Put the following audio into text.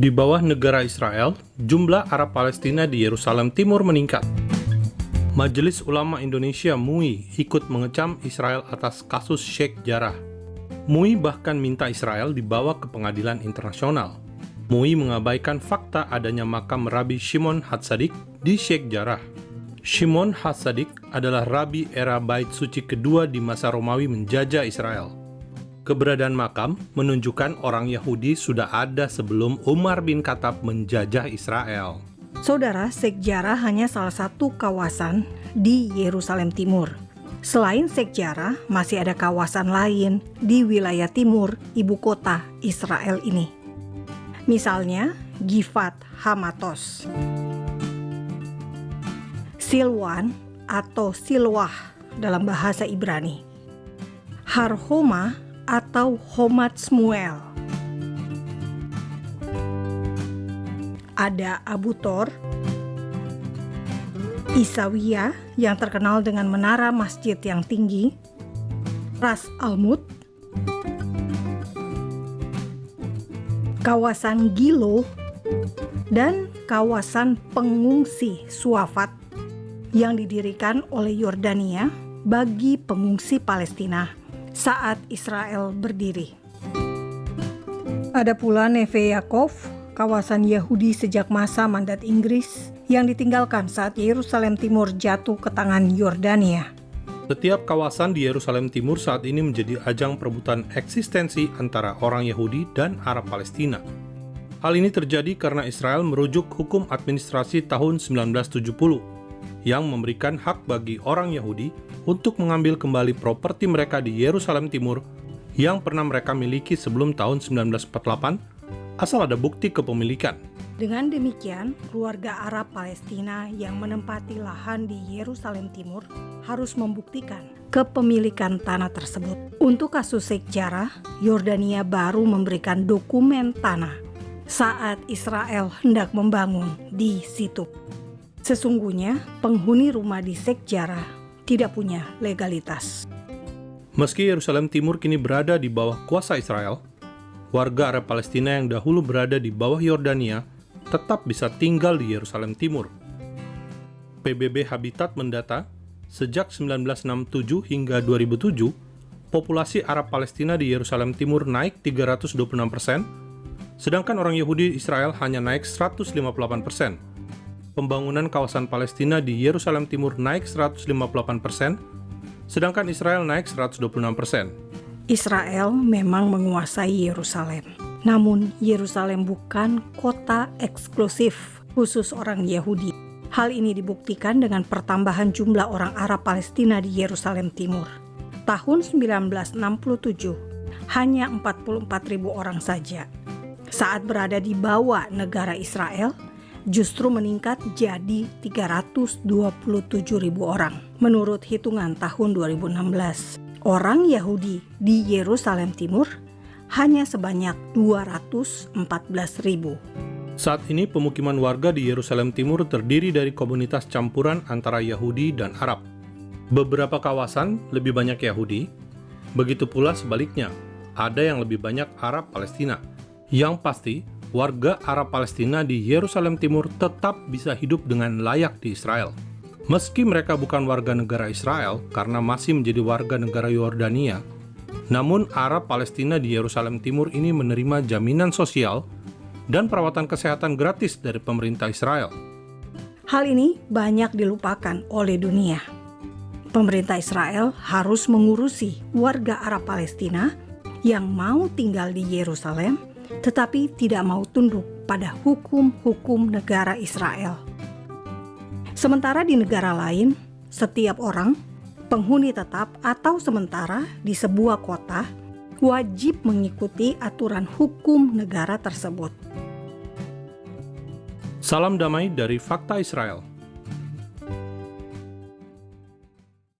Di bawah negara Israel, jumlah Arab Palestina di Yerusalem Timur meningkat. Majelis Ulama Indonesia MUI ikut mengecam Israel atas kasus Sheikh Jarrah. MUI bahkan minta Israel dibawa ke pengadilan internasional. MUI mengabaikan fakta adanya makam Rabi Shimon Hatzadik di Sheikh Jarrah. Shimon Hatzadik adalah rabi era Bait Suci kedua di masa Romawi menjajah Israel. Keberadaan makam menunjukkan orang Yahudi sudah ada sebelum Umar bin Khattab menjajah Israel. Saudara, Sheikh Jarrah hanya salah satu kawasan di Yerusalem Timur. Selain Sheikh Jarrah, masih ada kawasan lain di wilayah timur ibu kota Israel ini. Misalnya, Gifat Hamatos, Silwan atau Silwah dalam bahasa Ibrani, Har Homa atau Homat Shmuel. Ada Abu Tor, Isawiyah yang terkenal dengan menara masjid yang tinggi, Ras Almut, kawasan Gilo, dan kawasan pengungsi Suafat yang didirikan oleh Yordania bagi pengungsi Palestina saat Israel berdiri. Ada pula Neve Yaakov, kawasan Yahudi sejak masa mandat Inggris yang ditinggalkan saat Yerusalem Timur jatuh ke tangan Yordania. Setiap kawasan di Yerusalem Timur saat ini menjadi ajang perebutan eksistensi antara orang Yahudi dan Arab Palestina. Hal ini terjadi karena Israel merujuk hukum administrasi tahun 1970 yang memberikan hak bagi orang Yahudi untuk mengambil kembali properti mereka di Yerusalem Timur yang pernah mereka miliki sebelum tahun 1948, asal ada bukti kepemilikan. Dengan demikian, keluarga Arab Palestina yang menempati lahan di Yerusalem Timur harus membuktikan kepemilikan tanah tersebut. Untuk kasus Sheikh Jarrah, Yordania baru memberikan dokumen tanah saat Israel hendak membangun di situ. Sesungguhnya, penghuni rumah di Sheikh Jarrah tidak punya legalitas. Meski Yerusalem Timur kini berada di bawah kuasa Israel, warga Arab Palestina yang dahulu berada di bawah Yordania tetap bisa tinggal di Yerusalem Timur. PBB Habitat mendata, sejak 1967 hingga 2007, populasi Arab Palestina di Yerusalem Timur naik 326%, sedangkan orang Yahudi Israel hanya naik 158%. Pembangunan kawasan Palestina di Yerusalem Timur naik 158%, sedangkan Israel naik 126%. Israel memang menguasai Yerusalem. Namun, Yerusalem bukan kota eksklusif khusus orang Yahudi. Hal ini dibuktikan dengan pertambahan jumlah orang Arab Palestina di Yerusalem Timur. Tahun 1967, hanya 44.000 orang saja. Saat berada di bawah negara Israel, justru meningkat jadi 327.000 orang. Menurut hitungan tahun 2016, orang Yahudi di Yerusalem Timur hanya sebanyak 214.000. Saat ini pemukiman warga di Yerusalem Timur terdiri dari komunitas campuran antara Yahudi dan Arab. Beberapa kawasan lebih banyak Yahudi, begitu pula sebaliknya, ada yang lebih banyak Arab Palestina. Yang pasti, warga Arab Palestina di Yerusalem Timur tetap bisa hidup dengan layak di Israel. Meski mereka bukan warga negara Israel karena masih menjadi warga negara Yordania, namun Arab Palestina di Yerusalem Timur ini menerima jaminan sosial dan perawatan kesehatan gratis dari pemerintah Israel. Hal ini banyak dilupakan oleh dunia. Pemerintah Israel harus mengurusi warga Arab Palestina yang mau tinggal di Yerusalem tetapi tidak mau tunduk pada hukum-hukum negara Israel. Sementara di negara lain, setiap orang, penghuni tetap atau sementara di sebuah kota, wajib mengikuti aturan hukum negara tersebut. Salam damai dari Fakta Israel.